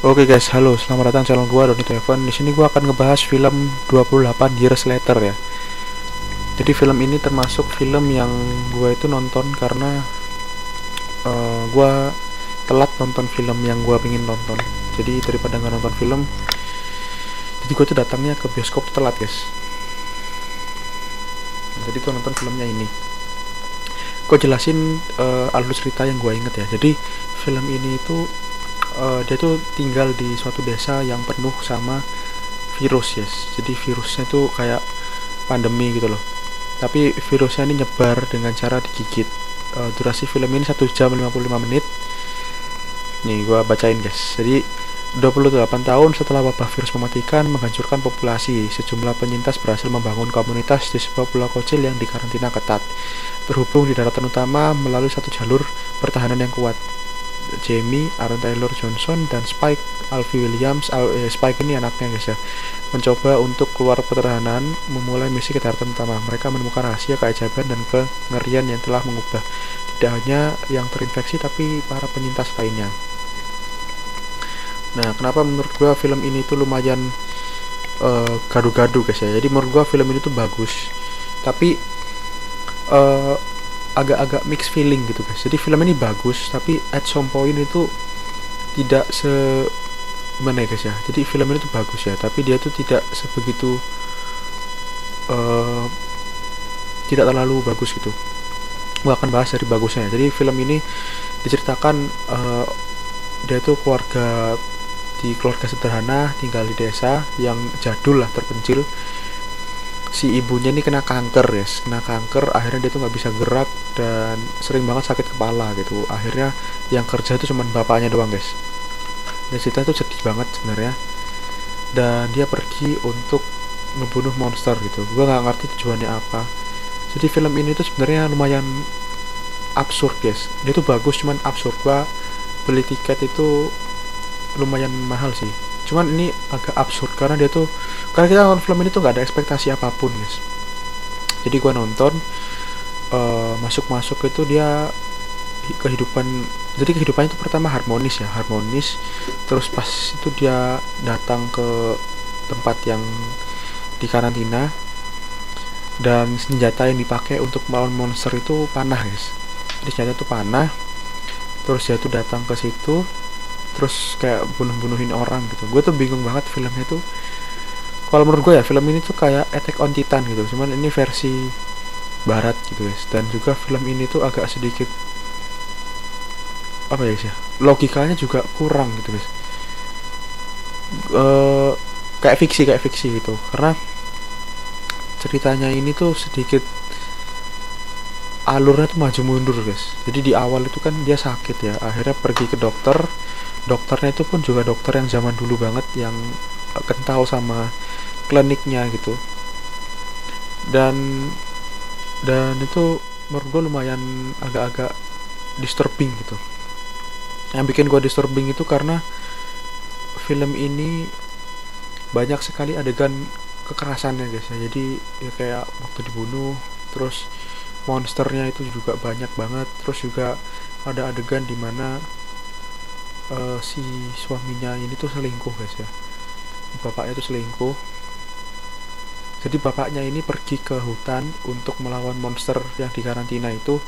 Oke guys, halo, selamat datang channel gua Doni Teven. Di sini gua akan ngebahas film 28 Years Later ya. Jadi film ini termasuk film yang gua itu nonton karena gua telat nonton film yang gua pengen nonton. Jadi daripada nggak nonton film, jadi gua tuh datangnya ke bioskop telat guys. Jadi gua nonton filmnya ini. Gua jelasin alur cerita yang gua inget ya. Jadi film ini itu dia tuh tinggal di suatu desa yang penuh sama virus yes. Jadi virusnya tuh kayak pandemi gitu loh. Tapi virusnya ini nyebar dengan cara digigit. Durasi film ini 1 jam 55 menit. Nih gua bacain guys. Jadi 28 tahun setelah wabah virus mematikan menghancurkan populasi, sejumlah penyintas berhasil membangun komunitas di sebuah pulau kecil yang dikarantina ketat, terhubung di daratan utama melalui satu jalur pertahanan yang kuat. Jamie, Aaron Taylor Johnson, dan Spike Alfie Williams. Spike ini anaknya guys ya, mencoba untuk keluar pertahanan, memulai misi ke daratan utama. Mereka menemukan rahasia, keajaiban, dan kengerian yang telah mengubah tidak hanya yang terinfeksi tapi para penyintas lainnya. Nah, kenapa menurut gua film ini tuh lumayan gaduh-gaduh guys ya. Jadi menurut gua film ini tuh bagus, tapi agak-agak mixed feeling gitu guys. Jadi film ini bagus, tapi at some point itu tidak gimana ya guys ya. Jadi film ini tuh bagus ya, tapi dia tuh tidak sebegitu tidak terlalu bagus gitu. Gua akan bahas dari bagusnya ya. Jadi film ini diceritakan dia tuh keluarga sederhana, tinggal di desa yang jadul lah, terpencil. Si ibunya ini kena kanker guys, akhirnya dia tuh nggak bisa gerak dan sering banget sakit kepala gitu. Akhirnya yang kerja itu cuma bapaknya doang guys. Dan cerita tuh sedih banget sebenarnya, dan dia pergi untuk ngebunuh monster gitu. Gua nggak ngerti tujuannya apa. Jadi film ini tuh sebenarnya lumayan absurd guys. Dia tuh bagus, cuman absurd. Gua beli tiket itu lumayan mahal sih, cuman ini agak absurd karena kita nonton film ini tuh nggak ada ekspektasi apapun guys. Jadi gua nonton masuk itu dia kehidupan. Jadi kehidupannya itu pertama harmonis, terus pas itu dia datang ke tempat yang di karantina, dan senjata yang dipakai untuk melawan monster itu panah guys. Jadi senjata itu panah, terus dia tuh datang ke situ terus kayak bunuhin orang gitu. Gue tuh bingung banget filmnya tuh. Kalau menurut gue ya, film ini tuh kayak Attack on Titan gitu, cuman ini versi barat gitu guys. Dan juga film ini tuh agak sedikit apa ya guys ya, logikanya juga kurang gitu guys. Kayak fiksi gitu, karena ceritanya ini tuh sedikit alurnya tuh maju mundur guys. Jadi di awal itu kan dia sakit ya, akhirnya pergi ke dokternya itu pun juga dokter yang zaman dulu banget, yang kental sama kliniknya gitu. Dan itu menurut gue lumayan agak-agak disturbing gitu. Yang bikin gue disturbing itu karena film ini banyak sekali adegan kekerasannya guys ya. Jadi ya kayak waktu dibunuh, terus monsternya itu juga banyak banget. Terus juga ada adegan dimana si suaminya ini tuh selingkuh guys ya. Bapaknya tuh selingkuh. Jadi bapaknya ini pergi ke hutan untuk melawan monster yang di karantina itu.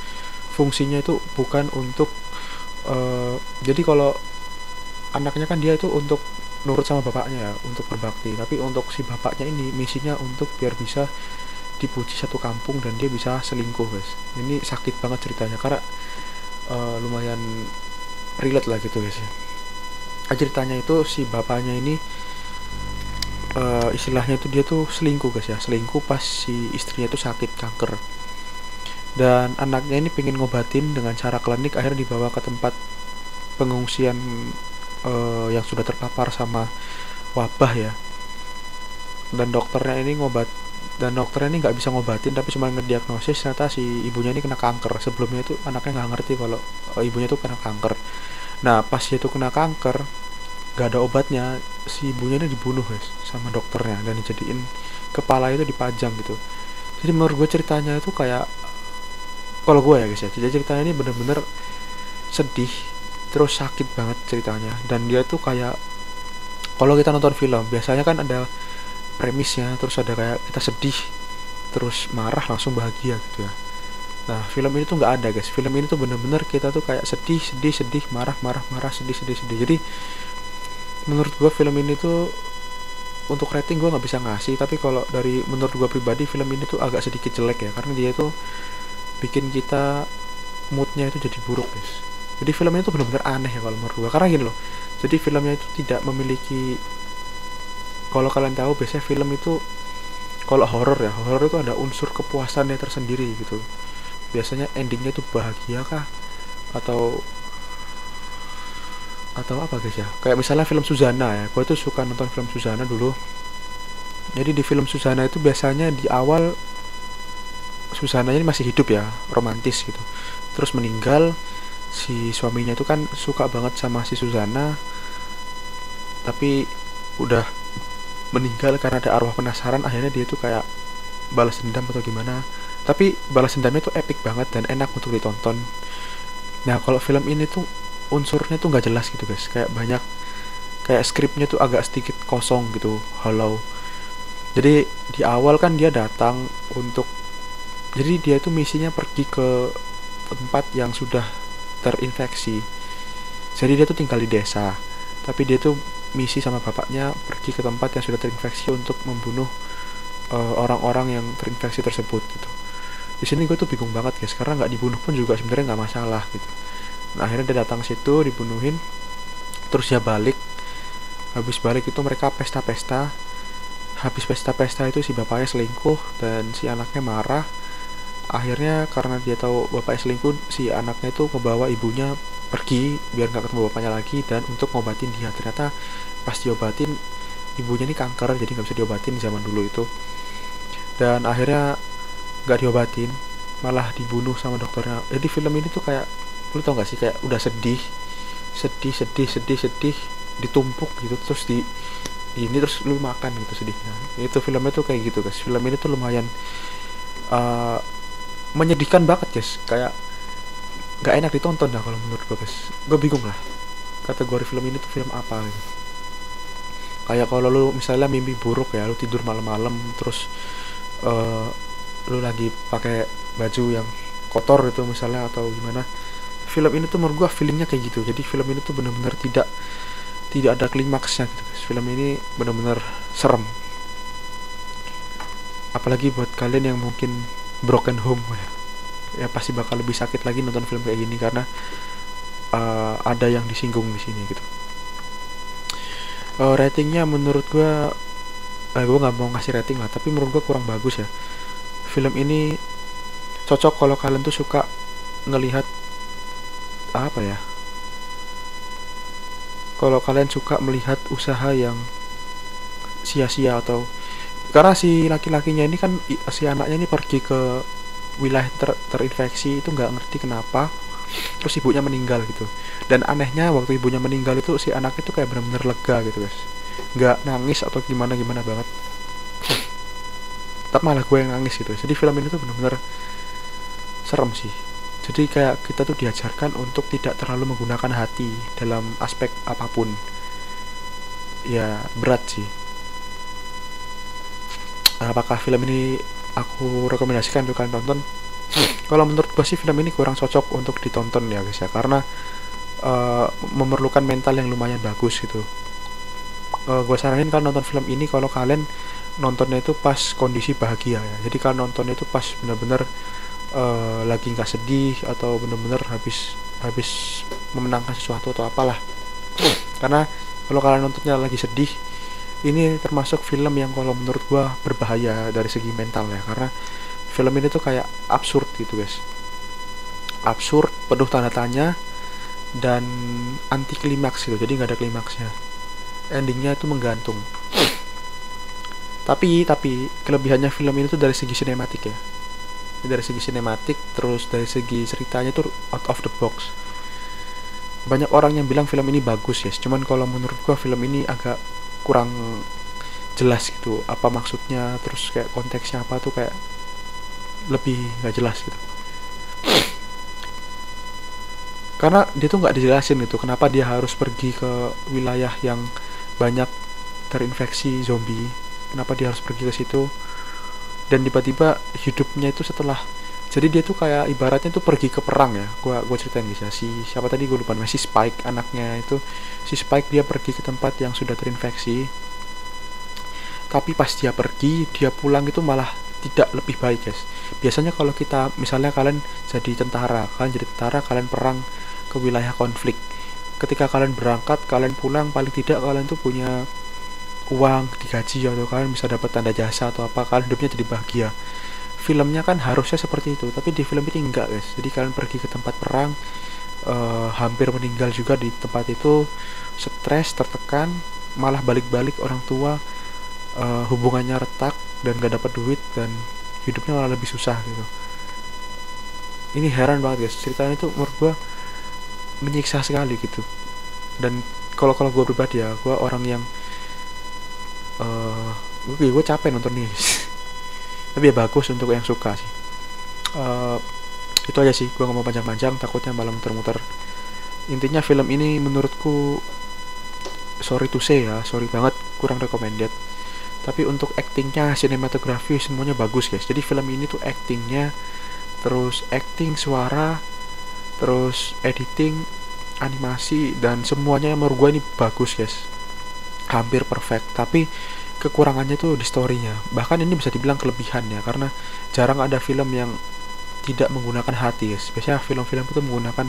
Fungsinya itu bukan untuk jadi kalau anaknya kan dia itu untuk nurut sama bapaknya ya, untuk berbakti. Tapi untuk si bapaknya ini misinya untuk biar bisa dipuji satu kampung dan dia bisa selingkuh guys. Ini sakit banget ceritanya karena lumayan relate lah gitu guys ya. Ceritanya itu si bapaknya ini istilahnya itu dia tuh selingkuh guys ya, selingkuh pas si istrinya itu sakit kanker. Dan anaknya ini pengen ngobatin dengan cara klinik, akhirnya dibawa ke tempat pengungsian yang sudah terpapar sama wabah ya. Dan dokternya ini nggak bisa ngobatin, tapi cuma ngediagnosis ternyata si ibunya ini kena kanker. Sebelumnya itu anaknya nggak ngerti kalau ibunya itu kena kanker. Nah pas dia itu kena kanker, gak ada obatnya, si ibunya ini dibunuh guys sama dokternya, dan dijadiin kepala itu dipajang gitu. Jadi menurut gue ceritanya itu kayak, kalau gue ya guys ya, jadi ceritanya ini bener-bener sedih, terus sakit banget ceritanya. Dan dia tuh kayak Kalau kita nonton film biasanya kan ada premisnya, terus ada kayak kita sedih, terus marah langsung bahagia gitu ya. Nah film ini tuh nggak ada guys. Film ini tuh bener-bener kita tuh kayak sedih sedih sedih, marah marah marah, sedih sedih sedih. Jadi menurut gua film ini tuh untuk rating gua nggak bisa ngasih, tapi kalau dari menurut gua pribadi film ini tuh agak sedikit jelek ya, karena dia tuh bikin kita moodnya itu jadi buruk guys. Jadi filmnya itu benar-benar aneh ya kalau menurut gua, karena gini loh, jadi filmnya itu tidak memiliki, kalau kalian tahu biasanya film itu kalau horor ya, horor itu ada unsur kepuasannya tersendiri gitu. Biasanya endingnya itu bahagia kah, atau apa guys ya, kayak misalnya film Suzana ya, gue tuh suka nonton film Suzana dulu. Jadi di film Suzana itu biasanya di awal Suzana ini masih hidup ya, romantis gitu, terus meninggal. Si suaminya itu kan suka banget sama si Suzana, tapi udah meninggal karena ada arwah penasaran. Akhirnya dia tuh kayak balas dendam atau gimana, tapi balas dendamnya tuh epic banget dan enak untuk ditonton. Nah kalau film ini tuh unsurnya tuh nggak jelas gitu guys, kayak banyak, kayak skripnya tuh agak sedikit kosong gitu, hollow. Jadi di awal kan dia datang untuk, jadi dia tuh misinya pergi ke tempat yang sudah terinfeksi. Jadi dia tuh tinggal di desa, tapi dia tuh misi sama bapaknya pergi ke tempat yang sudah terinfeksi untuk membunuh orang-orang yang terinfeksi tersebut gitu. Di sini gue tuh bingung banget guys, karena nggak dibunuh pun juga sebenarnya nggak masalah gitu. Nah akhirnya dia datang situ, dibunuhin, terus dia balik. Habis balik itu mereka pesta-pesta. Habis pesta-pesta itu si bapaknya selingkuh dan si anaknya marah. Akhirnya karena dia tahu bapaknya selingkuh, si anaknya itu ngebawa ibunya pergi biar nggak ketemu bapaknya lagi, dan untuk ngobatin dia. Ternyata pas diobatin, ibunya ini kanker, jadi nggak bisa diobatin zaman dulu itu. Dan akhirnya nggak diobatin, malah dibunuh sama dokternya. Jadi film ini tuh kayak, lu tau gak sih, kayak udah sedih sedih sedih sedih sedih ditumpuk gitu, terus di ini terus lu makan gitu sedihnya. Itu filmnya tuh kayak gitu guys. Film ini tuh lumayan uh, menyedihkan banget guys, kayak nggak enak ditonton dah kalau menurut gue guys. Gue bingung lah kategori film ini tuh film apa gitu. Kayak kalau lu misalnya mimpi buruk ya, lu tidur malam-malam terus lu lagi pakai baju yang kotor gitu misalnya atau gimana, film ini tuh menurut gua feelingnya kayak gitu. Jadi film ini tuh benar-benar tidak ada klimaksnya gitu guys. Film ini benar-benar serem, apalagi buat kalian yang mungkin broken home ya pasti bakal lebih sakit lagi nonton film kayak gini, karena ada yang disinggung di sini gitu. Ratingnya menurut gua nggak mau ngasih rating lah, tapi menurut gua kurang bagus ya. Film ini cocok kalau kalian tuh suka ngelihat apa ya, kalau kalian suka melihat usaha yang sia-sia, atau karena si laki-lakinya ini kan, si anaknya ini pergi ke wilayah terinfeksi itu nggak ngerti kenapa, terus ibunya meninggal gitu. Dan anehnya waktu ibunya meninggal itu si anak itu kayak benar-benar lega gitu guys, nggak nangis atau gimana banget, tapi malah gue yang nangis gitu. Jadi film ini tuh benar-benar serem sih. Jadi kayak kita tuh diajarkan untuk tidak terlalu menggunakan hati dalam aspek apapun. Ya berat sih. Apakah film ini aku rekomendasikan untuk kalian tonton? Kalau menurut gue sih film ini kurang cocok untuk ditonton ya guys ya, karena memerlukan mental yang lumayan bagus gitu. Gue saranin kalian nonton film ini kalau kalian nontonnya itu pas kondisi bahagia ya. Jadi kalian nontonnya itu pas benar-benar lagi nggak sedih atau benar-benar habis memenangkan sesuatu atau apalah. Karena kalau kalian nontonnya lagi sedih, ini termasuk film yang kalau menurut gua berbahaya dari segi mental ya, karena film ini tuh kayak absurd gitu guys, absurd, penuh tanda tanya, dan anti klimaks gitu. Jadi nggak ada klimaksnya, endingnya itu menggantung. Tapi kelebihannya film ini tuh dari segi sinematik ya, dari segi sinematik, terus dari segi ceritanya tuh out of the box. Banyak orang yang bilang film ini bagus ya, cuman kalau menurut gua film ini agak kurang jelas gitu apa maksudnya, terus kayak konteksnya apa tuh kayak lebih nggak jelas gitu. Karena dia tuh nggak dijelasin gitu kenapa dia harus pergi ke wilayah yang banyak terinfeksi zombie, kenapa dia harus pergi ke situ, dan tiba-tiba hidupnya itu setelah, jadi dia tuh kayak ibaratnya tuh pergi ke perang ya. Gua ceritain guys ya, si siapa tadi gue lupa, si Spike anaknya itu, si Spike dia pergi ke tempat yang sudah terinfeksi, tapi pas dia pergi, dia pulang itu malah tidak lebih baik guys. Biasanya kalau kita, misalnya kalian jadi tentara, kalian perang ke wilayah konflik, ketika kalian berangkat, kalian pulang, paling tidak kalian tuh punya uang, digaji, atau kalian bisa dapat tanda jasa atau apa, kalian hidupnya jadi bahagia. Filmnya kan harusnya seperti itu, tapi di film ini enggak guys. Jadi kalian pergi ke tempat perang, hampir meninggal juga di tempat itu, stres, tertekan, malah balik-balik orang tua, hubungannya retak dan gak dapat duit, dan hidupnya malah lebih susah gitu. Ini heran banget guys, ceritanya itu menurut gue menyiksa sekali gitu. Dan kalau gue pribadi ya, gue orang yang gue capek nonton nih tapi ya bagus untuk yang suka sih. Itu aja sih, gue gak mau panjang-panjang, takutnya malah muter-muter. Intinya film ini menurutku, sorry to say ya, sorry banget, kurang recommended. Tapi untuk actingnya, sinematografi, semuanya bagus guys. Jadi film ini tuh actingnya, terus acting, suara, terus editing, animasi, dan semuanya menurut gue ini bagus guys, hampir perfect. Tapi kekurangannya tuh di storynya. Bahkan ini bisa dibilang kelebihan ya, karena jarang ada film yang tidak menggunakan hati guys. Biasanya film-film itu menggunakan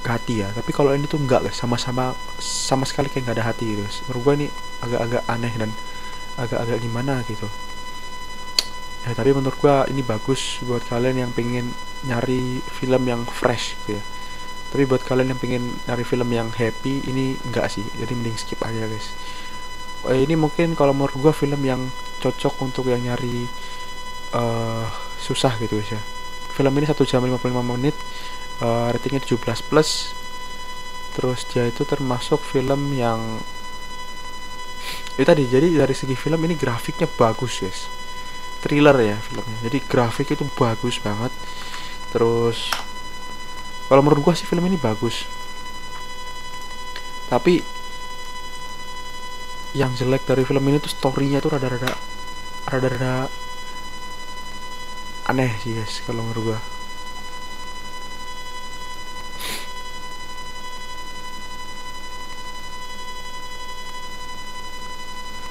hati ya, tapi kalau ini tuh enggak guys, sama sekali kayak nggak ada hati guys. Menurut gue ini agak-agak aneh dan agak-agak gimana gitu ya. Tapi menurut gue ini bagus buat kalian yang pengen nyari film yang fresh gitu ya. Tapi buat kalian yang pengen nyari film yang happy, ini enggak sih, jadi mending skip aja guys. Ini mungkin kalau menurut gue film yang cocok untuk yang nyari susah gitu guys ya. Film ini 1 jam 55 menit, ratingnya 17+. Terus dia itu termasuk film yang itu tadi, jadi dari segi film ini grafiknya bagus guys, thriller ya filmnya, jadi grafik itu bagus banget. Terus kalau menurut gua sih film ini bagus, tapi yang jelek dari film ini tuh storynya tuh rada-rada aneh sih guys kalau menurut gua.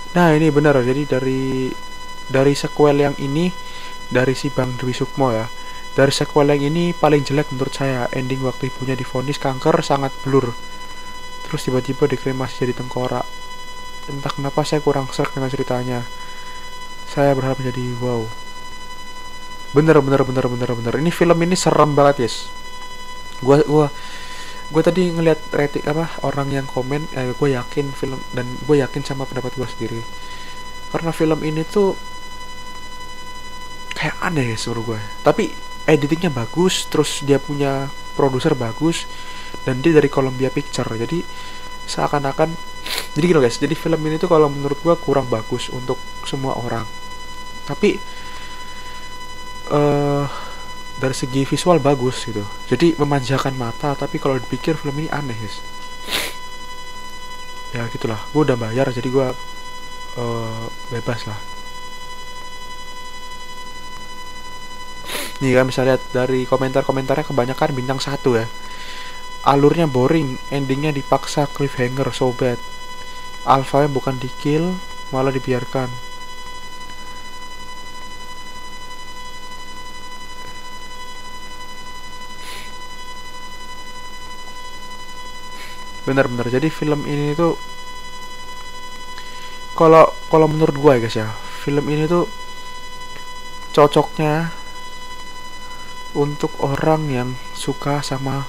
Nah ini benar, jadi dari sequel yang ini, dari si Bang Dwi Sukmo ya, dari sequel yang ini paling jelek menurut saya. Ending waktu ibunya divonis kanker sangat blur, terus tiba-tiba dikremasi jadi tengkorak. Entah kenapa saya kurang serk dengan ceritanya. Saya berharap menjadi wow. Bener. Ini film ini serem banget guys. Gue tadi ngeliat rating orang yang komen, gue yakin film, dan gue yakin sama pendapat gue sendiri, karena film ini tuh kayak aneh ya menurut gue. Tapi editingnya bagus, terus dia punya produser bagus, dan dia dari Columbia Picture, jadi seakan-akan, jadi gitu guys. Jadi film ini tuh kalau menurut gue kurang bagus untuk semua orang, tapi dari segi visual bagus gitu, jadi memanjakan mata. Tapi kalau dipikir film ini aneh guys. Ya gitulah, gue udah bayar jadi gue bebas lah. Nih kan bisa lihat dari komentarnya, kebanyakan bintang 1 ya. Alurnya boring, endingnya dipaksa, cliffhanger so bad. Alpha bukan di kill, malah dibiarkan. Bener. Jadi film ini tuh kalau menurut gue ya guys ya, film ini tuh cocoknya untuk orang yang suka sama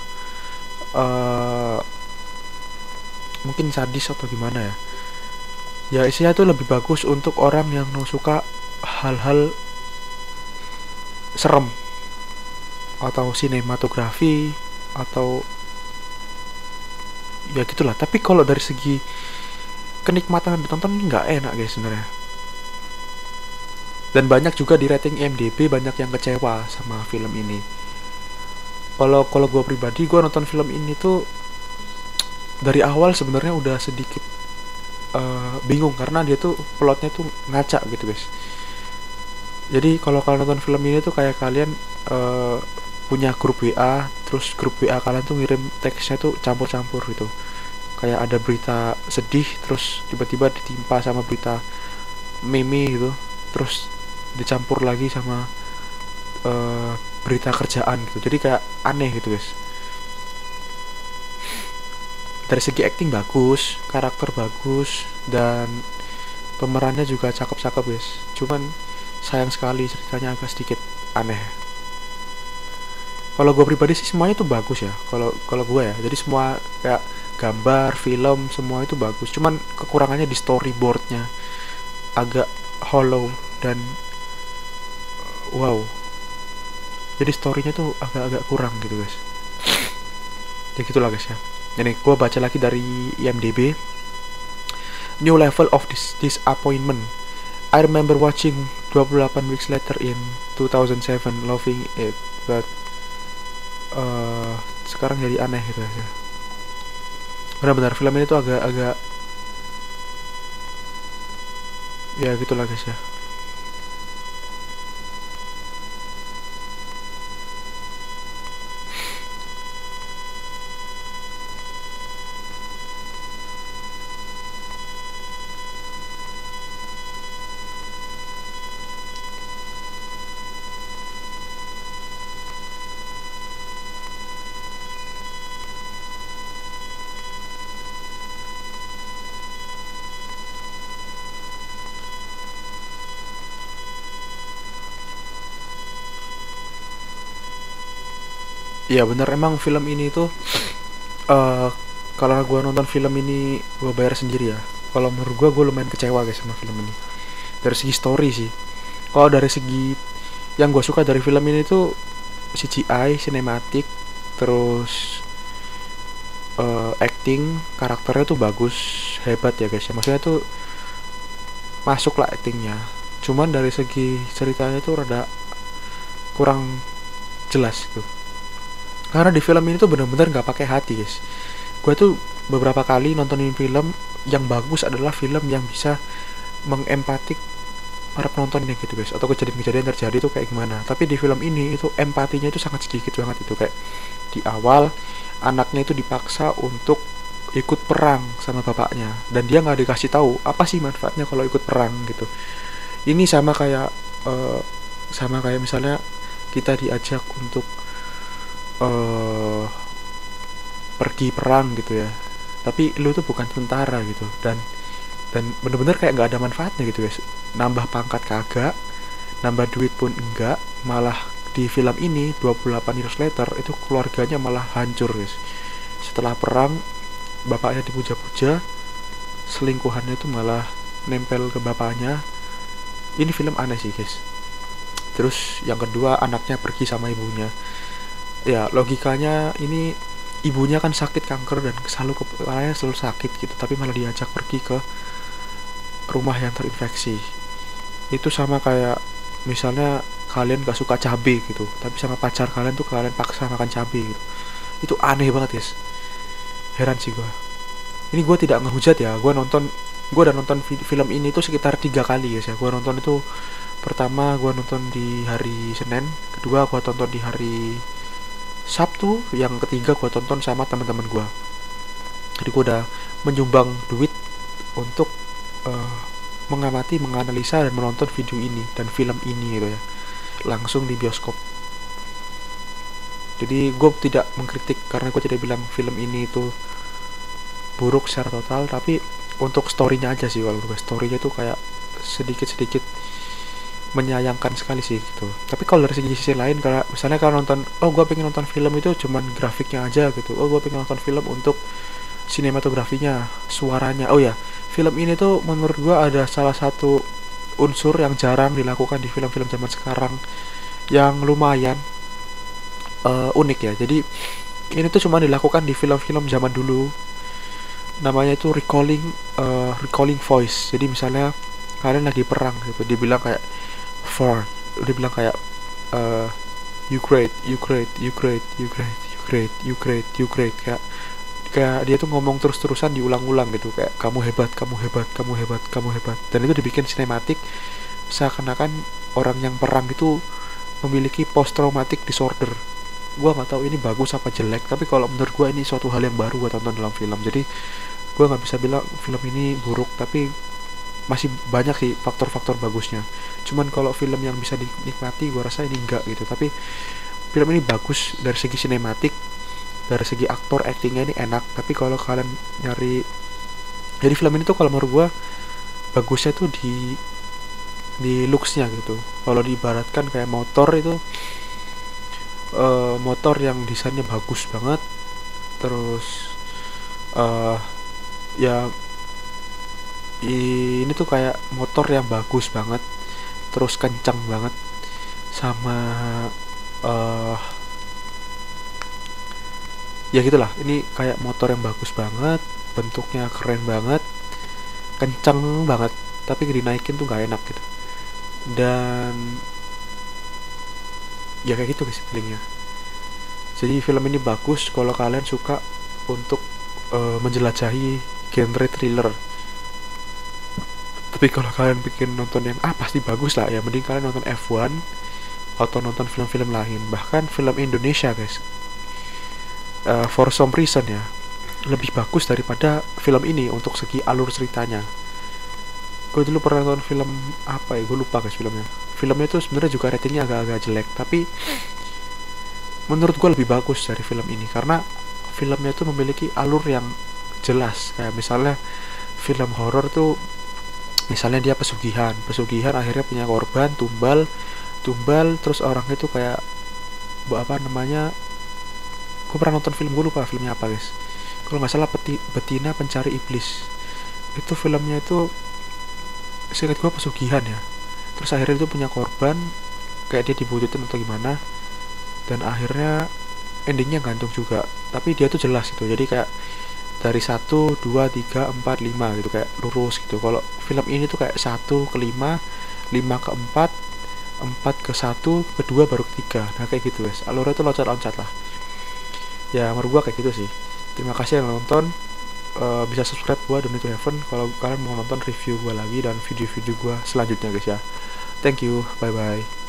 mungkin sadis atau gimana ya. Ya isinya tuh lebih bagus untuk orang yang suka hal-hal serem atau sinematografi atau ya gitulah. Tapi kalau dari segi kenikmatan ditonton ini nggak enak guys sebenarnya. Dan banyak juga di rating IMDb banyak yang kecewa sama film ini. Kalau gue pribadi, gue nonton film ini tuh dari awal sebenarnya udah sedikit bingung karena dia tuh plotnya tuh ngaca gitu guys. Jadi kalau kalian nonton film ini tuh kayak kalian punya grup WA, terus grup WA kalian tuh ngirim teksnya tuh campur-campur gitu. Kayak ada berita sedih, terus tiba-tiba ditimpa sama berita meme gitu, terus dicampur lagi sama berita kerjaan gitu. Jadi kayak aneh gitu guys. Dari segi acting bagus, karakter bagus, dan pemerannya juga cakep-cakep guys. Cuman sayang sekali ceritanya agak sedikit aneh. Kalau gue pribadi sih semuanya tuh bagus ya. Kalau gue ya, jadi semua kayak gambar, film, semua itu bagus. Cuman kekurangannya di storyboardnya agak hollow dan wow. Jadi storynya tuh agak-agak kurang gitu guys. Ya gitulah guys ya. Ini gue baca lagi dari IMDb. New level of disappointment. I remember watching 28 weeks later in 2007, loving it, but sekarang jadi aneh gitu ya. Benar-benar film ini tuh agak-agak ya gitulah guys ya. Iya bener, emang film ini tuh kalau gue nonton film ini gue bayar sendiri ya. Kalau menurut gue lumayan kecewa guys sama film ini. Dari segi story sih. Kalau dari segi yang gue suka dari film ini tuh CGI, sinematik, terus acting, karakternya tuh bagus, hebat ya guys ya. Maksudnya tuh masuk lah actingnya. Cuman dari segi ceritanya tuh rada kurang jelas gitu. Karena di film ini tuh bener-bener nggak pakai hati guys. Gue tuh beberapa kali nontonin film yang bagus adalah film yang bisa mengempatik para penontonnya gitu guys, atau kejadian-kejadian terjadi itu kayak gimana. Tapi di film ini itu empatinya itu sangat sedikit banget. Itu kayak di awal anaknya itu dipaksa untuk ikut perang sama bapaknya, dan dia nggak dikasih tahu apa sih manfaatnya kalau ikut perang gitu. Ini sama kayak misalnya kita diajak untuk pergi perang gitu ya, tapi lu tuh bukan tentara gitu, dan bener-bener kayak nggak ada manfaatnya gitu guys. Nambah pangkat kagak, nambah duit pun enggak, malah di film ini 28 years later itu keluarganya malah hancur guys. Setelah perang bapaknya dipuja-puja, selingkuhannya itu malah nempel ke bapaknya. Ini film aneh sih guys. Terus yang kedua, anaknya pergi sama ibunya. Ya logikanya ini ibunya kan sakit kanker dan kepalanya selalu sakit gitu, tapi malah diajak pergi ke rumah yang terinfeksi. Itu sama kayak misalnya kalian gak suka cabai gitu, tapi sama pacar kalian tuh kalian paksa makan cabai gitu. Itu aneh banget guys. Heran sih gue. Ini gue tidak ngehujat ya. Gue udah nonton film ini tuh sekitar 3 kali guys ya. Gue nonton itu, pertama gue nonton di hari Senin, kedua gue tonton di hari Sabtu, yang ketiga gue tonton sama teman-teman gue. Jadi gue udah menyumbang duit untuk mengamati, menganalisa, dan menonton video ini dan film ini gitu ya, langsung di bioskop. Jadi gue tidak mengkritik karena gue tidak bilang film ini itu buruk secara total, tapi untuk storynya aja sih. Kalau gue storynya tuh kayak sedikit-sedikit menyayangkan sekali sih gitu. Tapi kalau dari sisi lain, kalau misalnya kalau nonton, oh gue pengen nonton film itu cuman grafiknya aja gitu, oh gue pengen nonton film untuk sinematografinya, suaranya. Oh ya, film ini tuh menurut gue ada salah satu unsur yang jarang dilakukan di film-film zaman sekarang, yang lumayan unik ya. Jadi ini tuh cuma dilakukan di film-film zaman dulu. Namanya itu recalling voice. Jadi misalnya kalian lagi perang gitu, dibilang kayak for, dibilang kayak you great, you great, you great, you great, you great, you great, you great, kayak kayak dia tuh ngomong terus-terusan diulang-ulang gitu, kayak kamu hebat, kamu hebat, kamu hebat, kamu hebat, dan itu dibikin sinematik seakan-akan orang yang perang itu memiliki post traumatic disorder. Gua nggak tahu ini bagus apa jelek, tapi kalau menurut gua ini suatu hal yang baru gua tonton dalam film. Jadi gua nggak bisa bilang film ini buruk, tapi masih banyak sih faktor-faktor bagusnya. Cuman kalau film yang bisa dinikmati gua rasa ini enggak gitu. Tapi film ini bagus dari segi sinematik, dari segi aktor actingnya ini enak. Tapi kalau kalian nyari, jadi film ini tuh kalau menurut gua bagusnya tuh di looksnya gitu. Kalau diibaratkan kayak motor itu, motor yang desainnya bagus banget, terus ya ini tuh kayak motor yang bagus banget, terus kencang banget, sama uh, ya gitulah, ini kayak motor yang bagus banget, bentuknya keren banget, kencang banget, tapi dinaikin tuh gak enak gitu. Dan ya kayak gitu guys feelingnya. Jadi film ini bagus kalau kalian suka untuk menjelajahi genre thriller. Tapi kalau kalian bikin nonton yang pasti bagus lah, ya mending kalian nonton F1 atau nonton film-film lain. Bahkan film Indonesia guys, for some reason ya, lebih bagus daripada film ini untuk segi alur ceritanya. Gue dulu pernah nonton film apa ya, gue lupa guys filmnya. Filmnya itu sebenarnya juga ratingnya agak-agak jelek, tapi menurut gue lebih bagus dari film ini karena filmnya itu memiliki alur yang jelas. Kayak misalnya film horor tuh, misalnya dia pesugihan akhirnya punya korban, tumbal terus orangnya tuh kayak apa namanya, gue pernah nonton film, gue lupa filmnya apa guys, kalau nggak salah Betina Pencari Iblis. Itu filmnya itu seingat gue pesugihan ya, terus akhirnya itu punya korban, kayak dia dibututin atau gimana, dan akhirnya endingnya gantung juga. Tapi dia tuh jelas gitu, jadi kayak dari 1, 2, 3, 4, 5 gitu, kayak lurus gitu. Kalau film ini tuh kayak 1 ke 5, 5 ke 4, 4 ke 1, ke 2 baru ke 3. Nah kayak gitu guys, alurnya tuh loncat-loncat lah. Ya menurut gua kayak gitu sih. Terima kasih yang nonton. Bisa subscribe gua Donate to Heaven kalau kalian mau nonton review gua lagi dan video-video gua selanjutnya guys ya. Thank you, bye bye.